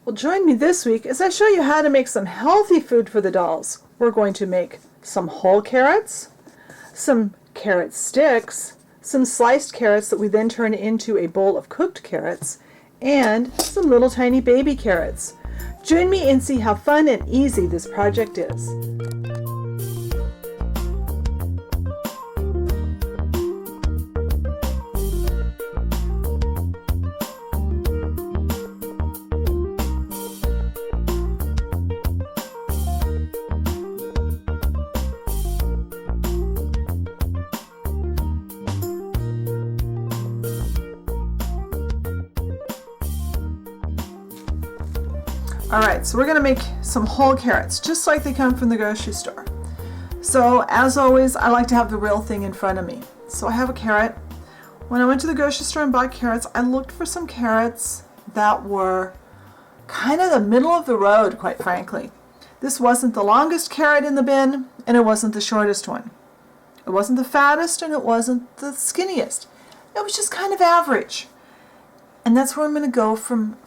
Well, join me this week as I show you how to make some healthy food for the dolls. We're going to make some whole carrots, some carrot sticks, some sliced carrots that we then turn into a bowl of cooked carrots, and some little tiny baby carrots. Join me and see how fun and easy this project is. Alright, so we're going to make some whole carrots, just like they come from the grocery store. So, as always, I like to have the real thing in front of me. So I have a carrot. When I went to the grocery store and bought carrots, I looked for some carrots that were kind of the middle of the road, quite frankly. This wasn't the longest carrot in the bin, and it wasn't the shortest one. It wasn't the fattest, and it wasn't the skinniest. It was just kind of average. And that's where I'm going to go from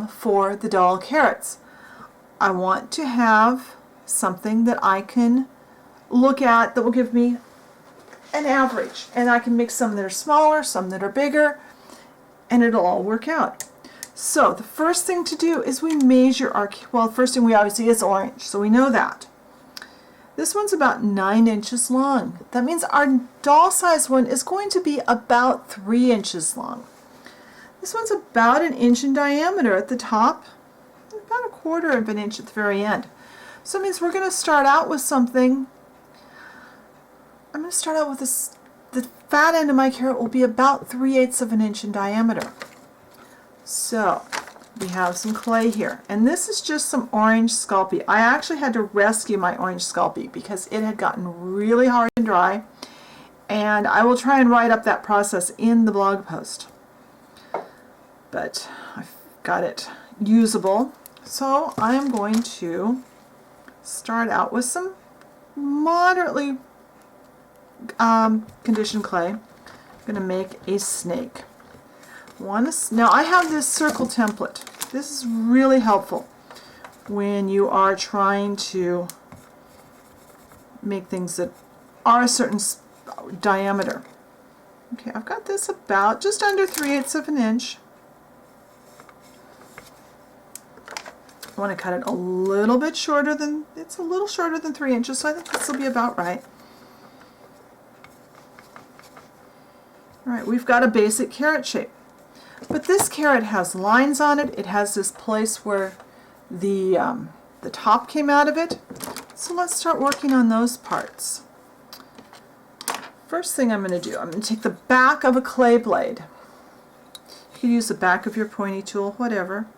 for the doll carrots. I want to have something that I can look at that will give me an average, and I can mix some that are smaller, some that are bigger, and it'll all work out. So the first thing to do is we measure our, well, first thing we obviously is orange, so we know that. This one's about 9 inches long. That means our doll size one is going to be about 3 inches long. This one's about 1 inch in diameter at the top, about 1/4 of an inch at the very end. So it means we're going to start out with something. I'm going to start out with this. The fat end of my carrot will be about 3/8 of an inch in diameter. So we have some clay here, and this is just some orange Sculpey. I actually had to rescue my orange Sculpey because it had gotten really hard and dry, and I will try and write up that process in the blog post. But I've got it usable, so I am going to start out with some moderately conditioned clay. I'm going to make a snake. Now I have this circle template. This is really helpful when you are trying to make things that are a certain diameter. Okay, I've got this about just under 3/8 of an inch. I want to cut it a little bit shorter than, it's a little shorter than 3 inches, so I think this will be about right. Alright, we've got a basic carrot shape. But this carrot has lines on it. It has this place where the top came out of it. So let's start working on those parts. First thing I'm going to do, I'm going to take the back of a clay blade. You could use the back of your pointy tool, whatever.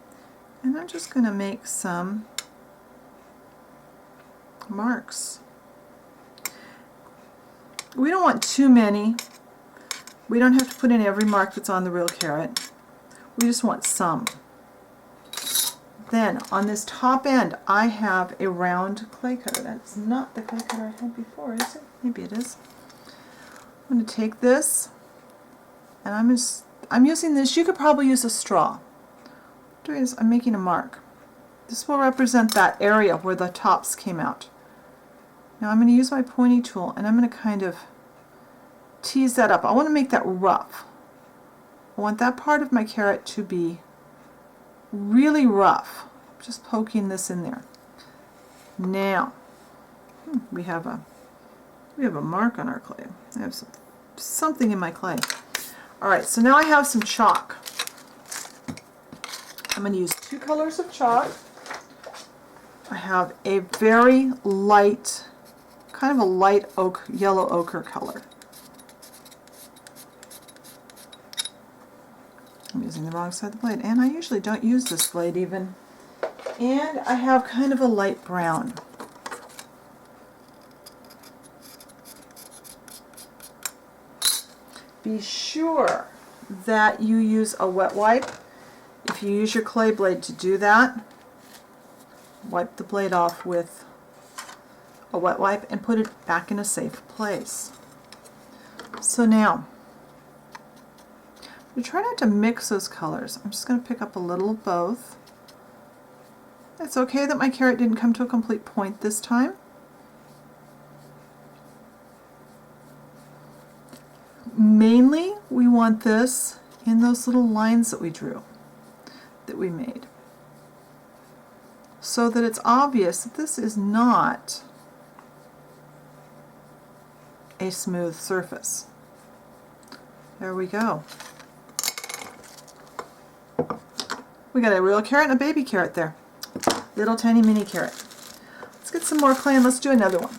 And I'm just going to make some marks. We don't want too many. We don't have to put in every mark that's on the real carrot. We just want some. Then on this top end I have a round clay cutter. That's not the clay cutter I had before, is it? Maybe it is. I'm going to take this, and I'm using this. You could probably use a straw. What I'm doing is I'm making a mark. This will represent that area where the tops came out. Now I'm going to use my pointy tool, and I'm going to kind of tease that up. I want to make that rough. I want that part of my carrot to be really rough. I'm just poking this in there. Now we have a mark on our clay. I have something in my clay. Alright, so now I have some chalk. I'm going to use 2 colors of chalk. I have a very light, kind of a light yellow ochre color. I'm using the wrong side of the blade, and I usually don't use this blade even. And I have kind of a light brown. Be sure that you use a wet wipe. If you use your clay blade to do that, wipe the blade off with a wet wipe and put it back in a safe place. So now, we try not to mix those colors. I'm just going to pick up a little of both. It's okay that my carrot didn't come to a complete point this time. Mainly, we want this in those little lines that we drew, that we made, so that it's obvious that this is not a smooth surface. There we go. We got a real carrot and a baby carrot there. Little tiny mini carrot. Let's get some more clay and let's do another one.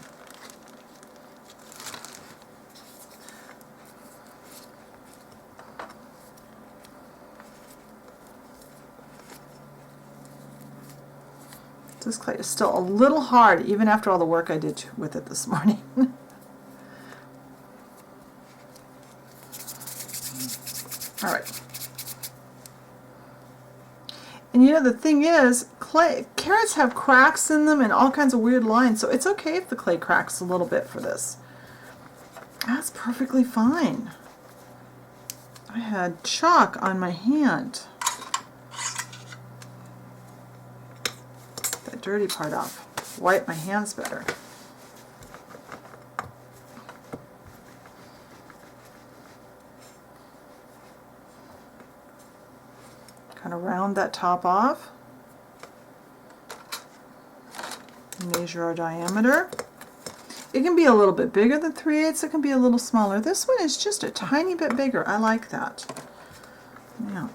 This clay is still a little hard even after all the work I did with it this morning. All right. And you know, the thing is, carrots have cracks in them and all kinds of weird lines, so it's okay if the clay cracks a little bit for this. That's perfectly fine. I had chalk on my hand. That dirty part off. Wipe my hands better. Kind of round that top off. Measure our diameter. It can be a little bit bigger than 3/8. It can be a little smaller. This one is just a tiny bit bigger. I like that. Yeah.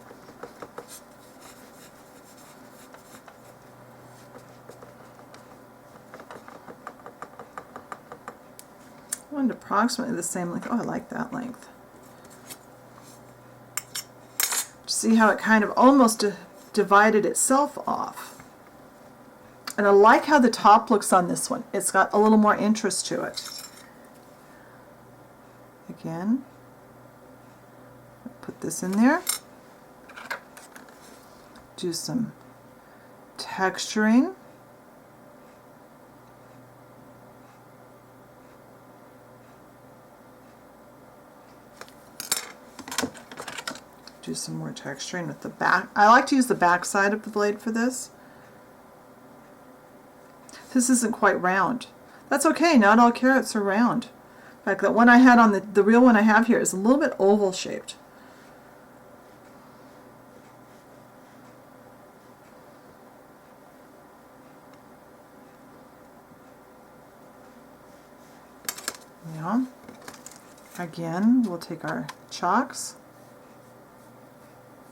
I wanted approximately the same length. Oh, I like that length. See how it kind of almost divided itself off. And I like how the top looks on this one. It's got a little more interest to it. Again, put this in there. Do some texturing. Do some more texturing with the back. I like to use the back side of the blade for this. This isn't quite round. That's okay, not all carrots are round. In fact, that one I had on the real one I have here is a little bit oval shaped. Yeah. Again, we'll take our chalks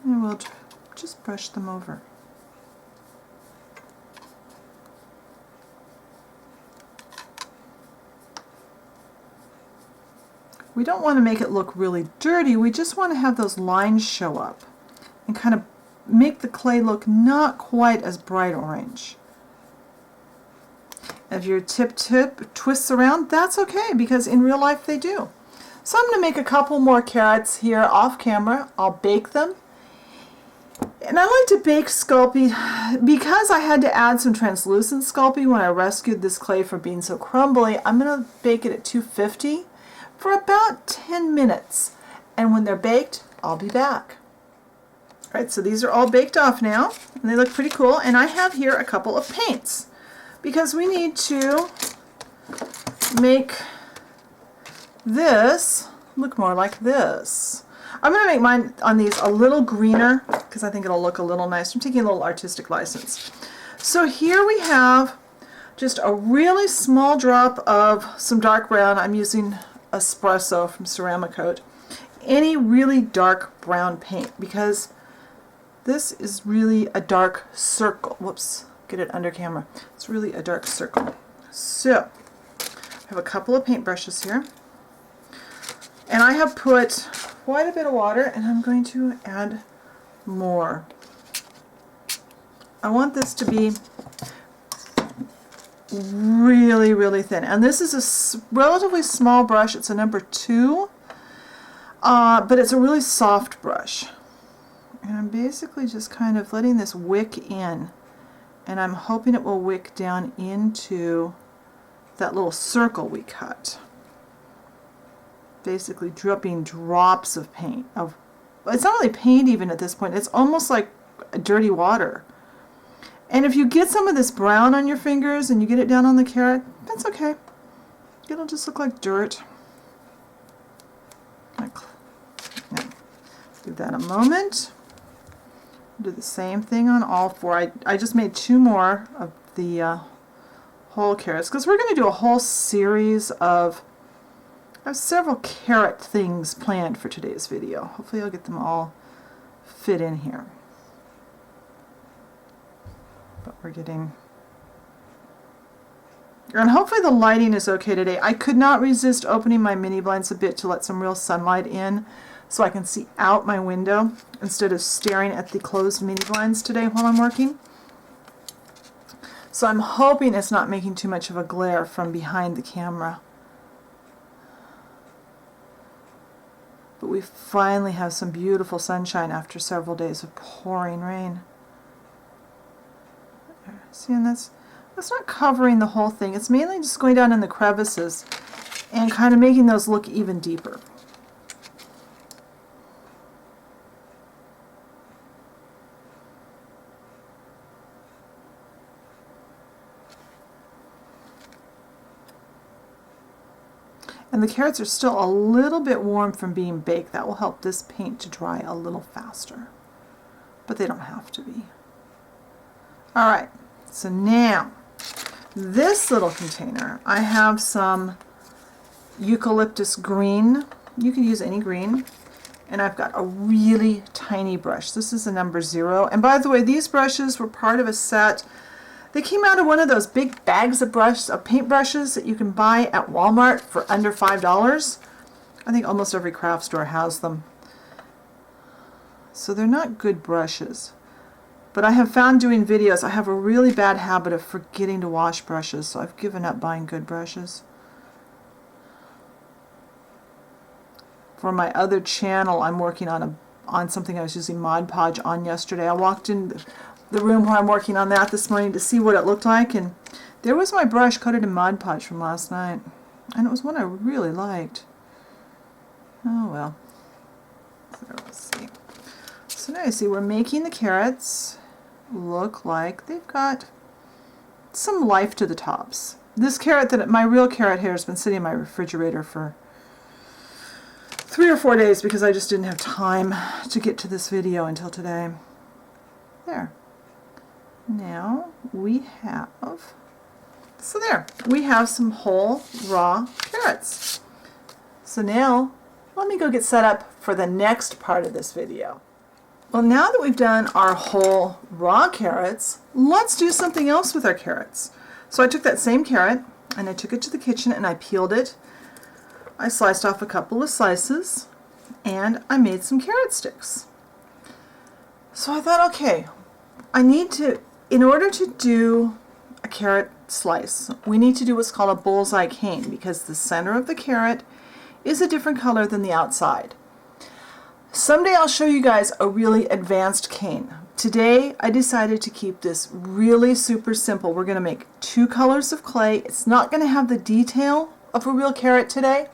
and we'll just brush them over. We don't want to make it look really dirty, we just want to have those lines show up and kind of make the clay look not quite as bright orange. If your tip twists around, that's okay, because in real life they do. So I'm going to make a couple more carrots here off camera. I'll bake them. And I like to bake Sculpey because I had to add some translucent Sculpey when I rescued this clay from being so crumbly. I'm going to bake it at 250 for about 10 minutes. And when they're baked, I'll be back. Alright, so these are all baked off now, and they look pretty cool. And I have here a couple of paints, because we need to make this look more like this. I'm going to make mine on these a little greener, because I think it'll look a little nice. I'm taking a little artistic license. So here we have just a really small drop of some dark brown. I'm using Espresso from Ceramicoat. Any really dark brown paint, because this is really a dark circle. Whoops, get it under camera. It's really a dark circle. So I have a couple of paint brushes here, and I have put quite a bit of water, and I'm going to add more. I want this to be really, really thin. And this is a relatively small brush. It's a number 2, but it's a really soft brush. And I'm basically just kind of letting this wick in, and I'm hoping it will wick down into that little circle we cut. Basically dripping drops of paint. It's not really paint even at this point. It's almost like dirty water. And if you get some of this brown on your fingers and you get it down on the carrot, that's okay. It'll just look like dirt. Yeah. Give that a moment. Do the same thing on all four. I just made 2 more of the whole carrots because we're going to do a whole series of, I have several carrot things planned for today's video. Hopefully I'll get them all fit in here. But we're getting, and hopefully the lighting is okay today. I could not resist opening my mini blinds a bit to let some real sunlight in so I can see out my window instead of staring at the closed mini blinds today while I'm working. So I'm hoping it's not making too much of a glare from behind the camera. But we finally have some beautiful sunshine after several days of pouring rain. See, and that's not covering the whole thing. It's mainly just going down in the crevices and kind of making those look even deeper. And the carrots are still a little bit warm from being baked. That will help this paint to dry a little faster. But they don't have to be. Alright, so now, this little container, I have some eucalyptus green. You can use any green. And I've got a really tiny brush. This is a number 0. And by the way, these brushes were part of a set. They came out of one of those big bags of paint brushes that you can buy at Walmart for under $5. I think almost every craft store has them. So they're not good brushes. But I have found doing videos, I have a really bad habit of forgetting to wash brushes, so I've given up buying good brushes. For my other channel, I'm working on something I was using Mod Podge on yesterday. I walked in the room where I'm working on that this morning to see what it looked like, and there was my brush coated in Mod Podge from last night, and it was one I really liked. Oh well. So let's see. So now you see we're making the carrots look like they've got some life to the tops. This carrot, my real carrot here, has been sitting in my refrigerator for 3 or 4 days because I just didn't have time to get to this video until today. There. Now we have, so there, we have some whole raw carrots. So now let me go get set up for the next part of this video. Well, now that we've done our whole raw carrots, let's do something else with our carrots. So I took that same carrot and I took it to the kitchen and I peeled it. I sliced off a couple of slices and I made some carrot sticks. So I thought, okay, in order to do a carrot slice, we need to do what's called a bullseye cane because the center of the carrot is a different color than the outside. Someday I'll show you guys a really advanced cane. Today I decided to keep this really super simple. We're going to make 2 colors of clay. It's not going to have the detail of a real carrot today,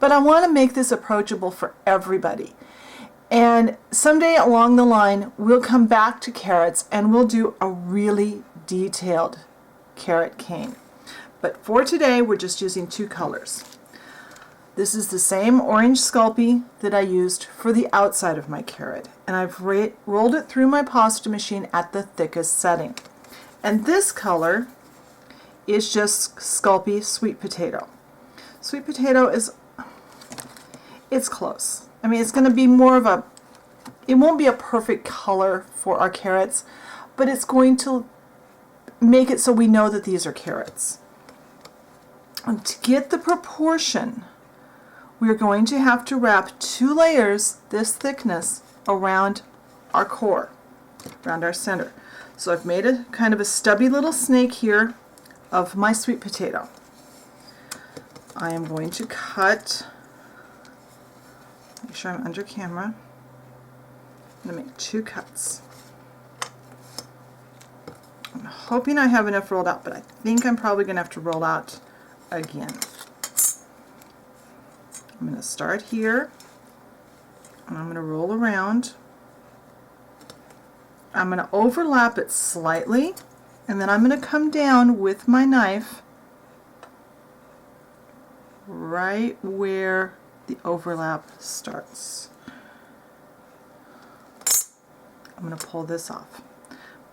but I want to make this approachable for everybody. And someday along the line we'll come back to carrots and we'll do a really detailed carrot cane. But for today we're just using 2 colors. This is the same orange Sculpey that I used for the outside of my carrot, and I've rolled it through my pasta machine at the thickest setting. And this color is just Sculpey sweet potato. Sweet potato it's close. I mean, it's going to be more of a, it won't be a perfect color for our carrots, but it's going to make it so we know that these are carrots. And to get the proportion, we're going to have to wrap 2 layers this thickness around our core, around our center. So I've made a kind of a stubby little snake here of my sweet potato. I am going to cut, make sure I'm under camera. I'm going to make 2 cuts. I'm hoping I have enough rolled out, but I think I'm probably going to have to roll out again. I'm going to start here, and I'm going to roll around. I'm going to overlap it slightly And then I'm going to come down with my knife right where the overlap starts. I'm going to pull this off.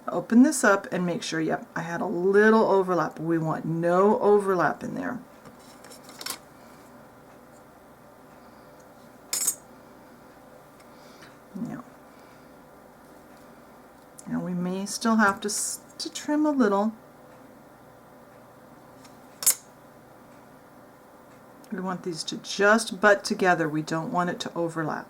Open this up and make sure, yep, I had a little overlap. We want no overlap in there. Now we may still have to trim a little. We want these to just butt together. We don't want it to overlap.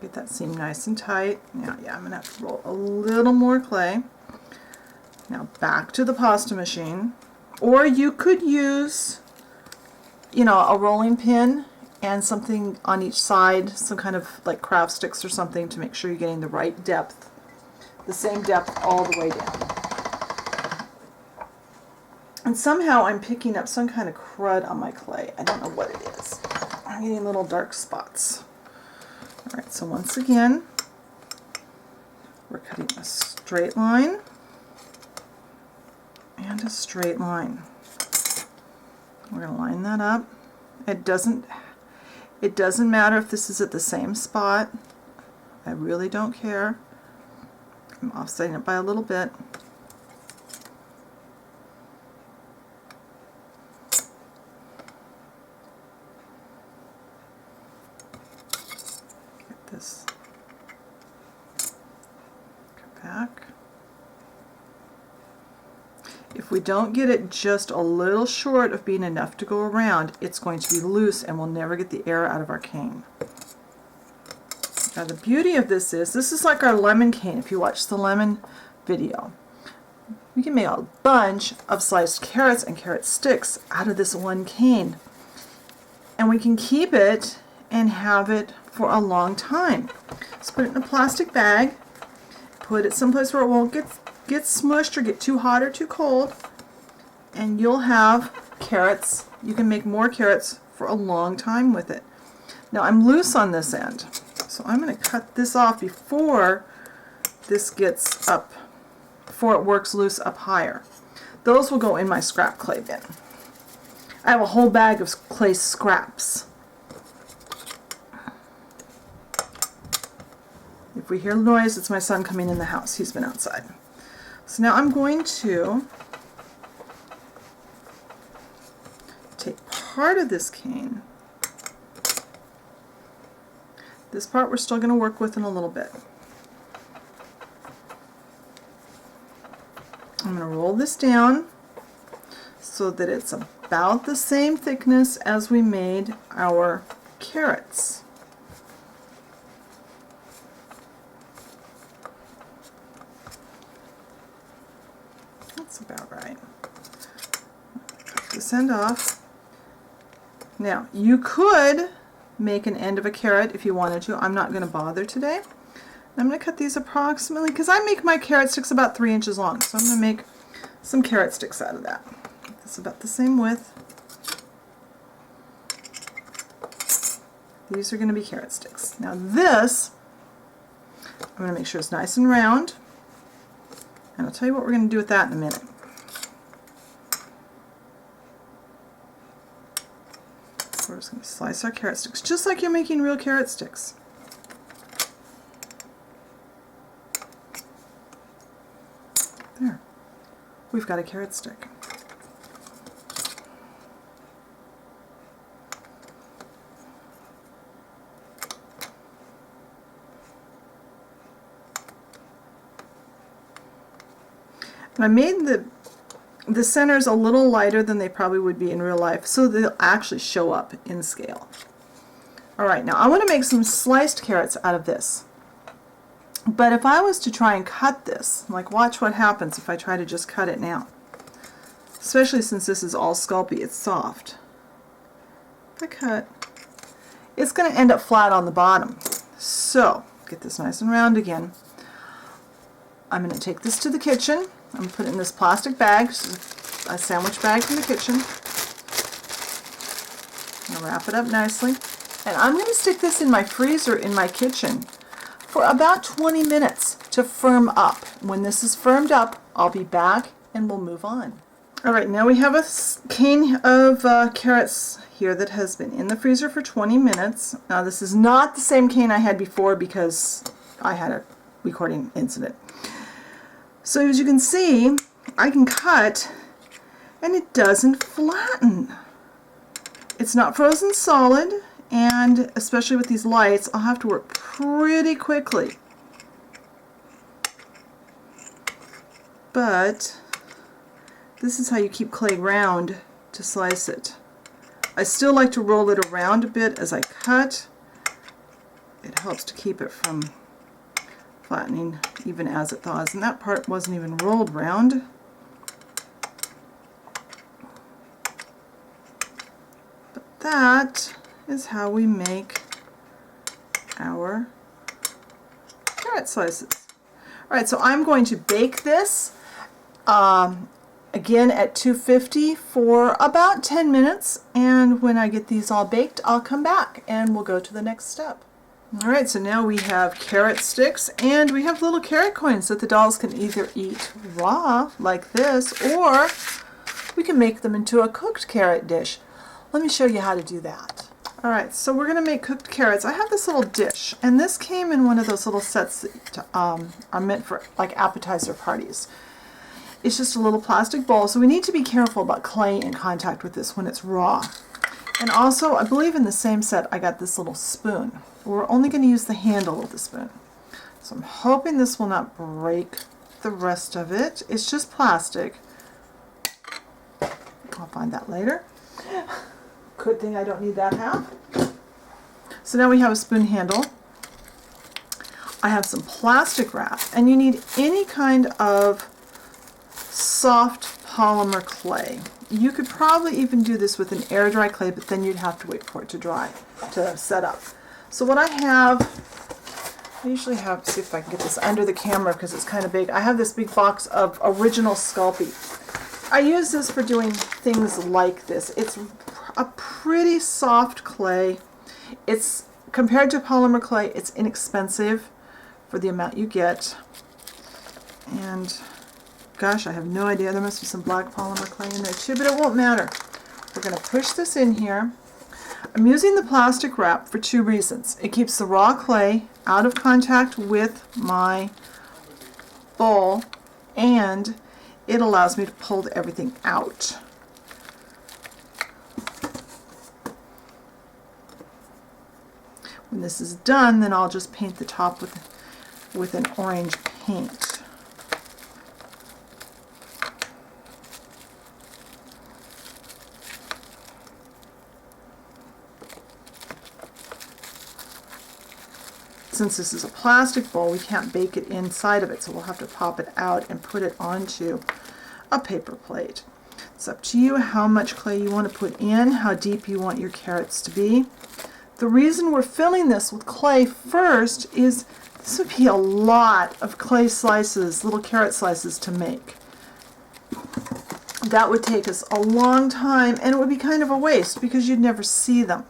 Get that seam nice and tight. Now, yeah, I'm going to have to roll a little more clay. Now back to the pasta machine. Or you could use, you know, a rolling pin and something on each side, some kind of like craft sticks or something to make sure you're getting the right depth, the same depth all the way down. And somehow I'm picking up some kind of crud on my clay. I don't know what it is. I'm getting little dark spots. Alright, so once again, we're cutting a straight line and a straight line. We're going to line that up. It doesn't matter if this is at the same spot. I really don't care. I'm offsetting it by a little bit. Get this back. If we don't get it just a little short of being enough to go around, it's going to be loose and we'll never get the air out of our cane. Now the beauty of this is like our lemon cane. If you watch the lemon video, we can make a bunch of sliced carrots and carrot sticks out of this one cane. And we can keep it and have it for a long time. Let's put it in a plastic bag, put it someplace where it won't get smushed or get too hot or too cold, and you'll have carrots. You can make more carrots for a long time with it. Now I'm loose on this end, so I'm going to cut this off before this gets up, before it works loose up higher. Those will go in my scrap clay bin. I have a whole bag of clay scraps. If we hear noise, it's my son coming in the house. He's been outside. So now I'm going to take part of this cane. This part we're still going to work with in a little bit. I'm going to roll this down so that it's about the same thickness as we made our carrots. That's about right. Cut this end off. Now, you could make an end of a carrot if you wanted to. I'm not going to bother today. I'm going to cut these approximately, because I make my carrot sticks about 3 inches long, so I'm going to make some carrot sticks out of that. It's about the same width. These are going to be carrot sticks. Now this, I'm going to make sure it's nice and round. And I'll tell you what we're going to do with that in a minute. We're just going to slice our carrot sticks, just like you're making real carrot sticks. There. We've got a carrot stick. And I made the centers a little lighter than they probably would be in real life, so they'll actually show up in scale. Alright, now I want to make some sliced carrots out of this. But if I was to try and cut this, like watch what happens if I try to just cut it now. Especially since this is all sculpey, it's soft. If I cut, it's going to end up flat on the bottom. So, get this nice and round again. I'm going to take this to the kitchen. I'm going to put it in this plastic bag, a sandwich bag from the kitchen. I'm going to wrap it up nicely. And I'm going to stick this in my freezer in my kitchen for about 20 minutes to firm up. When this is firmed up, I'll be back and we'll move on. All right, now we have a cane of carrots here that has been in the freezer for 20 minutes. Now this is not the same cane I had before because I had a recording incident. So as you can see, I can cut and it doesn't flatten. It's not frozen solid, and especially with these lights, I'll have to work pretty quickly. But this is how you keep clay round to slice it. I still like to roll it around a bit as I cut. It helps to keep it from flattening even as it thaws. And that part wasn't even rolled round. But that is how we make our carrot slices. Alright, so I'm going to bake this again at 250 for about 10 minutes, and when I get these all baked I'll come back and we'll go to the next step. Alright, so now we have carrot sticks and we have little carrot coins that the dolls can either eat raw like this, or we can make them into a cooked carrot dish. Let me show you how to do that. Alright, so we're going to make cooked carrots. I have this little dish, and this came in one of those little sets that are meant for like appetizer parties. It's just a little plastic bowl, so we need to be careful about clay in contact with this when it's raw. And also, I believe in the same set I got this little spoon. We're only going to use the handle of the spoon. So I'm hoping this will not break the rest of it. It's just plastic. I'll find that later. Good thing I don't need that half. So now we have a spoon handle. I have some plastic wrap, and you need any kind of soft polymer clay. You could probably even do this with an air dry clay, but then you'd have to wait for it to dry to set up. So what I have, I usually have, see if I can get this under the camera because it's kind of big. I have this big box of original Sculpey. I use this for doing things like this. It's a pretty soft clay. It's, compared to polymer clay, it's inexpensive for the amount you get. And gosh, I have no idea. There must be some black polymer clay in there too, but it won't matter. We're going to push this in here. I'm using the plastic wrap for two reasons. It keeps the raw clay out of contact with my bowl, and it allows me to pull everything out. When this is done, then I'll just paint the top with an orange paint. Since this is a plastic bowl, we can't bake it inside of it, so we'll have to pop it out and put it onto a paper plate. It's up to you how much clay you want to put in, how deep you want your carrots to be. The reason we're filling this with clay first is this would be a lot of clay slices, little carrot slices to make. That would take us a long time, and it would be kind of a waste because you'd never see them.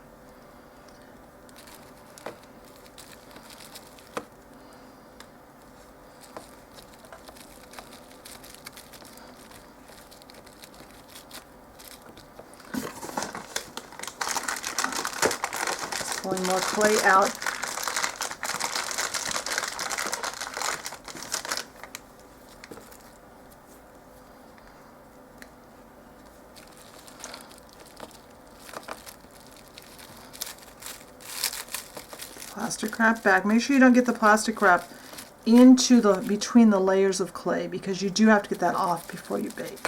Pulling more clay out. Plastic wrap back. Make sure you don't get the plastic wrap into the between the layers of clay, because you do have to get that off before you bake.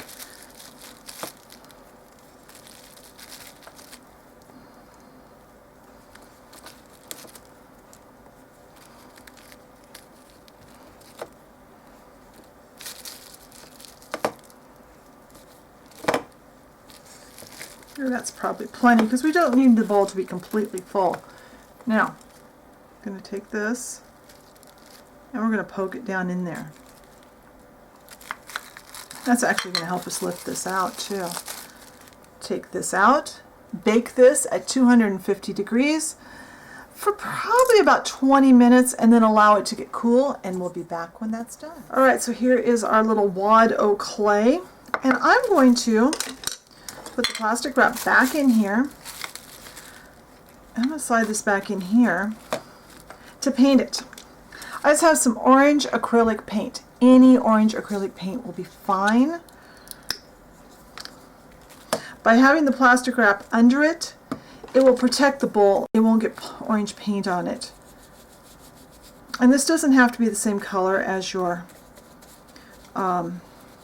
That's probably plenty because we don't need the bowl to be completely full. Now, I'm going to take this and we're going to poke it down in there. That's actually going to help us lift this out too. Take this out bake this at 250 degrees for probably about 20 minutes and then allow it to get cool, and we'll be back when that's done. All right, so here is our little wad o' clay, and I'm going to put the plastic wrap back in here. I'm going to slide this back in here to paint it. I just have some orange acrylic paint. Any orange acrylic paint will be fine. By having the plastic wrap under it, it will protect the bowl. It won't get orange paint on it. And this doesn't have to be the same color as your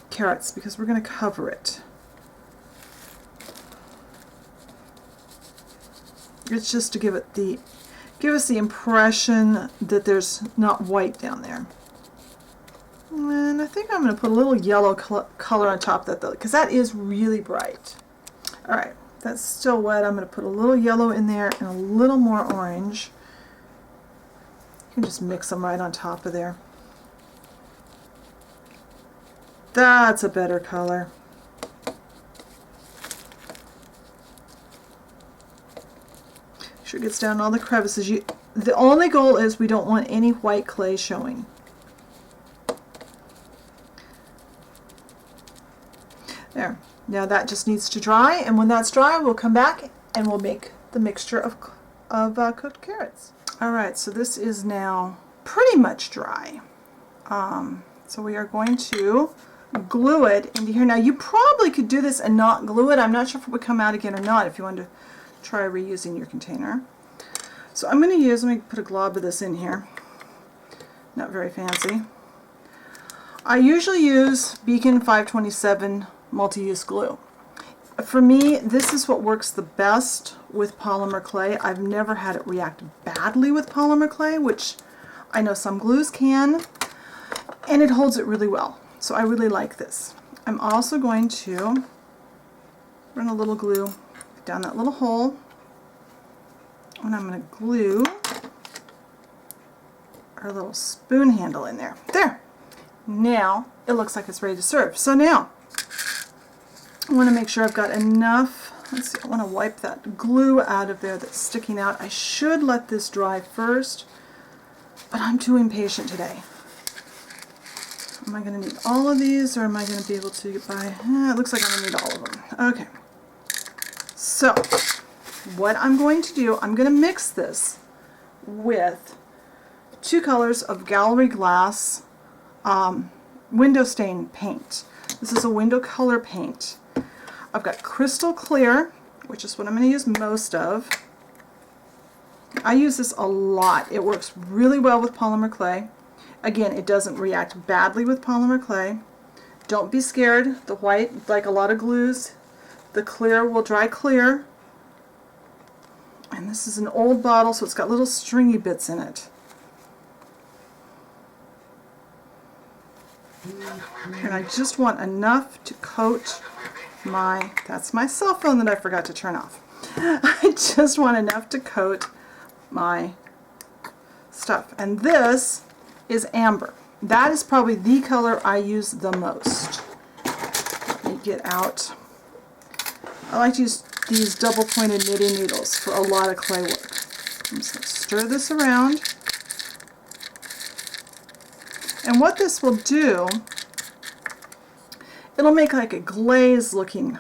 carrots because we're going to cover it. It's just to give us the impression that there's not white down there. And I think I'm going to put a little yellow color on top of that though, because that is really bright. All right. That's still wet. I'm going to put a little yellow in there and a little more orange. You can just mix them right on top of there. That's a better color. Make sure it gets down all the crevices. The only goal is we don't want any white clay showing. There. Now that just needs to dry, and when that's dry, we'll come back and we'll make the mixture of cooked carrots. All right, so this is now pretty much dry. So we are going to glue it into here. Now you probably could do this and not glue it. I'm not sure if it would come out again or not if you wanted to try reusing your container. So I'm going to let me put a glob of this in here. Not very fancy. I usually use Beacon 527 multi-use glue. For me, this is what works the best with polymer clay. I've never had it react badly with polymer clay, which I know some glues can, and it holds it really well. So I really like this. I'm also going to run a little glue down that little hole, and I'm going to glue our little spoon handle in there. There! Now it looks like it's ready to serve. So now I want to make sure I've got enough. Let's see, I want to wipe that glue out of there that's sticking out. I should let this dry first, but I'm too impatient today. Am I going to need all of these, or am I going to be able to get by? It looks like I'm going to need all of them. Okay. So what I'm going to do, I'm going to mix this with 2 colors of Gallery Glass window stain paint. This is a window color paint. I've got Crystal Clear, which is what I'm going to use most of. I use this a lot. It works really well with polymer clay. Again, it doesn't react badly with polymer clay. Don't be scared. The white, like a lot of glues, the clear will dry clear. And this is an old bottle, so it's got little stringy bits in it. And I just want enough to coat that's my cell phone that I forgot to turn off. I just want enough to coat my stuff. And this is amber. That is probably the color I use the most. Let me get out. I like to use these double pointed knitting needles for a lot of clay work. I'm just going to stir this around. And what this will do, it'll make like a glaze looking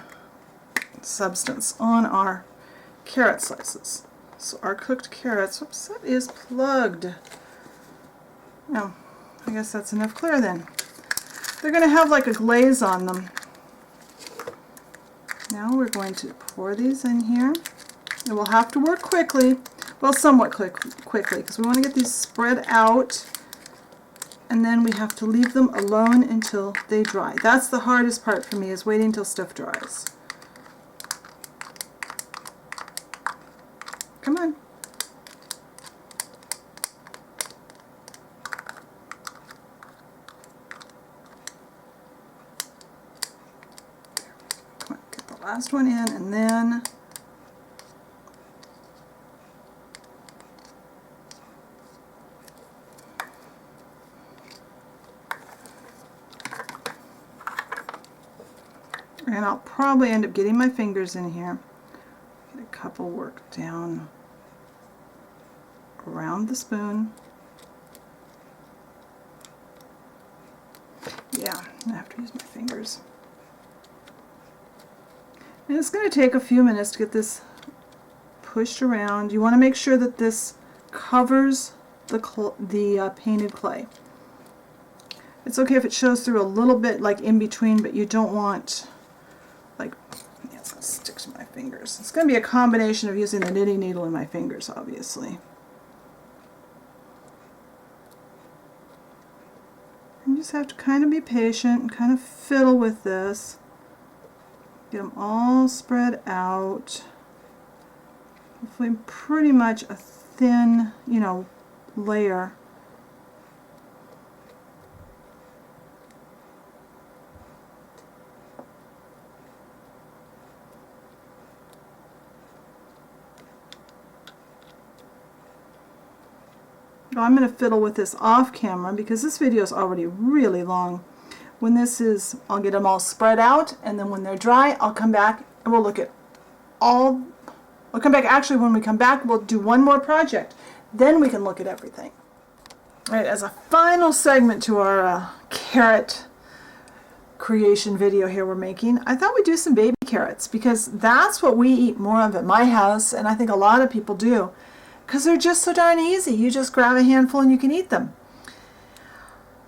substance on our carrot slices. So our cooked carrots, oops, that is plugged. Now, I guess that's enough clear then. They're going to have like a glaze on them. Now we're going to pour these in here. And we'll have to work quickly, well, somewhat quickly, because we want to get these spread out. And then we have to leave them alone until they dry. That's the hardest part for me, is waiting until stuff dries. Come on. Come on, get the last one in, and then and I'll probably end up getting my fingers in here. Get a couple work down around the spoon. Yeah, I have to use my fingers. And it's going to take a few minutes to get this pushed around. You want to make sure that this covers the painted clay. It's okay if it shows through a little bit, like in between, but you don't want, like, yeah, it's going to stick to my fingers. It's going to be a combination of using the knitting needle and my fingers, obviously. You just have to kind of be patient and kind of fiddle with this. Get them all spread out. Hopefully pretty much a thin, you know, layer. Now I'm going to fiddle with this off camera because this video is already really long. When this is, I'll get them all spread out, and then when they're dry, I'll come back and we'll look at all. I'll come back, actually when we come back, we'll do one more project. Then we can look at everything. All right, as a final segment to our carrot creation video here we're making, I thought we'd do some baby carrots because that's what we eat more of at my house, and I think a lot of people do. Because they're just so darn easy. You just grab a handful and you can eat them.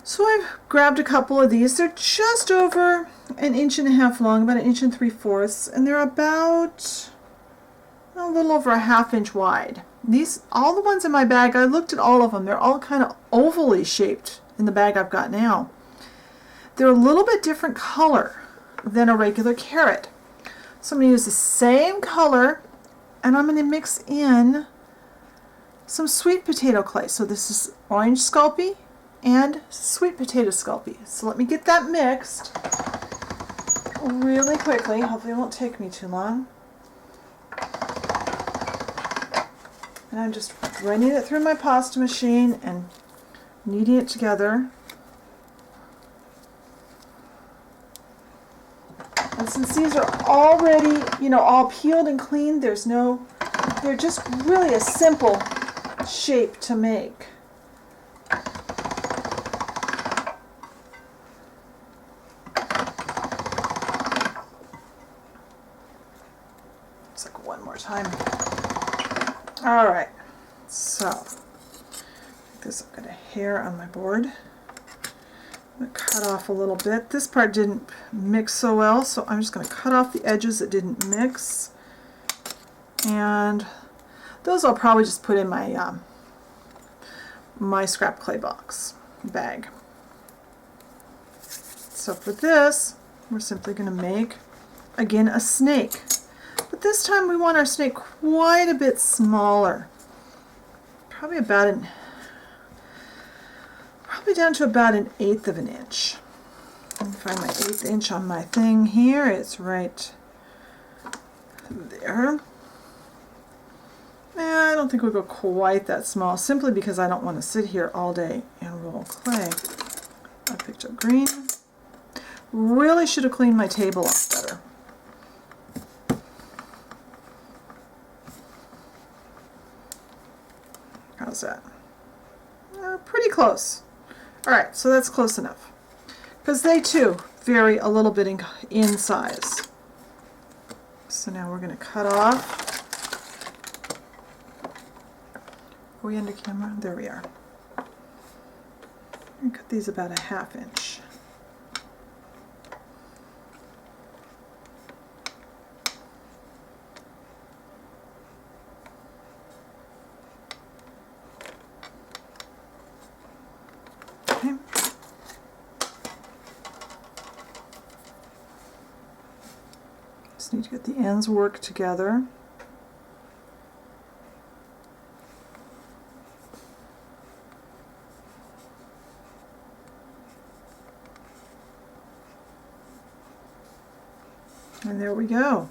So I've grabbed a couple of these. They're just over 1.5 inches long, about 1 3/4 inches, and they're about a little over 1/2 inch wide. These, all the ones in my bag, I looked at all of them. They're all kind of ovally shaped in the bag I've got now. They're a little bit different color than a regular carrot. So I'm going to use the same color, and I'm going to mix in some sweet potato clay. So this is orange Sculpey and sweet potato Sculpey. So let me get that mixed really quickly. Hopefully it won't take me too long. And I'm just running it through my pasta machine and kneading it together. And since these are already, you know, all peeled and cleaned, they're just really a simple shape to make. It's like one more time. All right, so this, I've got a hair on my board. I'm going to cut off a little bit. This part didn't mix so well, so I'm just going to cut off the edges that didn't mix. And those I'll probably just put in my my scrap clay box bag. So for this, we're simply going to make, again, a snake. But this time we want our snake quite a bit smaller. Probably down to about 1/8 of an inch. Let me find my 1/8 inch on my thing here. It's right there. I don't think we'll go quite that small, simply because I don't want to sit here all day and roll clay. I picked up green. Really should have cleaned my table up better. How's that? Pretty close. Alright, so that's close enough. Because they too vary a little bit in size. So now we're going to cut off. Are we under camera? There we are. I'm going to cut these about 1/2 inch. Okay. Just need to get the ends worked together. And there we go.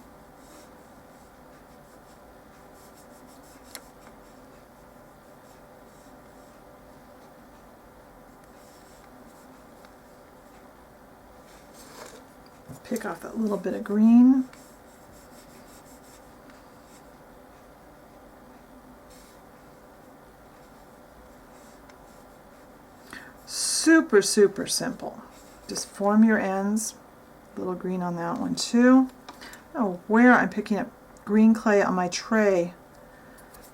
Pick off that little bit of green. super, super simple. Just form your ends. A little green on that one too. Oh, where I'm picking up green clay on my tray.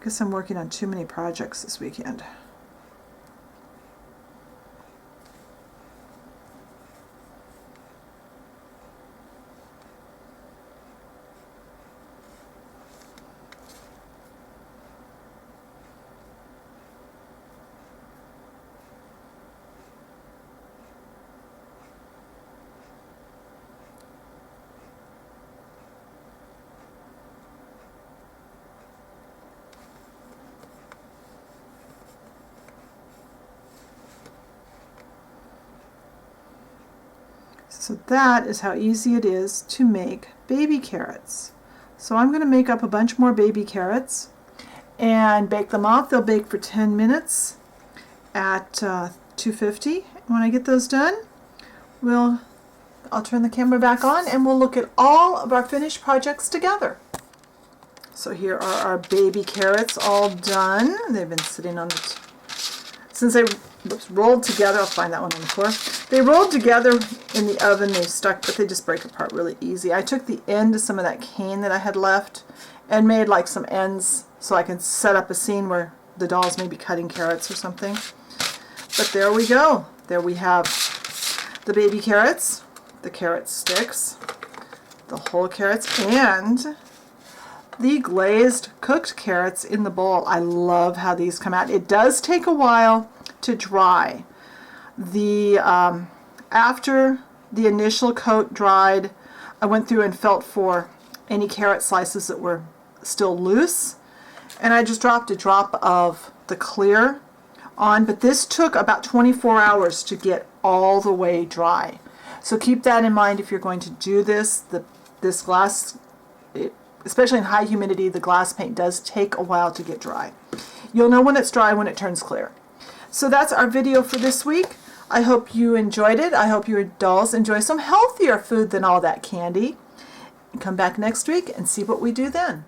Guess I'm working on too many projects this weekend. So that is how easy it is to make baby carrots. So I'm going to make up a bunch more baby carrots and bake them off. They'll bake for 10 minutes at 250. When I get those done, I'll turn the camera back on and we'll look at all of our finished projects together. So here are our baby carrots all done. They've been sitting on the since they rolled together. I'll find that one on the floor. They rolled together in the oven. They stuck, but they just break apart really easy. I took the end of some of that cane that I had left and made like some ends so I can set up a scene where the dolls may be cutting carrots or something. But there we go. There we have the baby carrots, the carrot sticks, the whole carrots, and the glazed cooked carrots in the bowl. I love how these come out. It does take a while to dry. After the initial coat dried, I went through and felt for any carrot slices that were still loose, and I just dropped a drop of the clear on, but this took about 24 hours to get all the way dry. So keep that in mind if you're going to do this. This glass, especially in high humidity, the glass paint does take a while to get dry. You'll know when it's dry when it turns clear. So that's our video for this week. I hope you enjoyed it. I hope your dolls enjoy some healthier food than all that candy. Come back next week and see what we do then.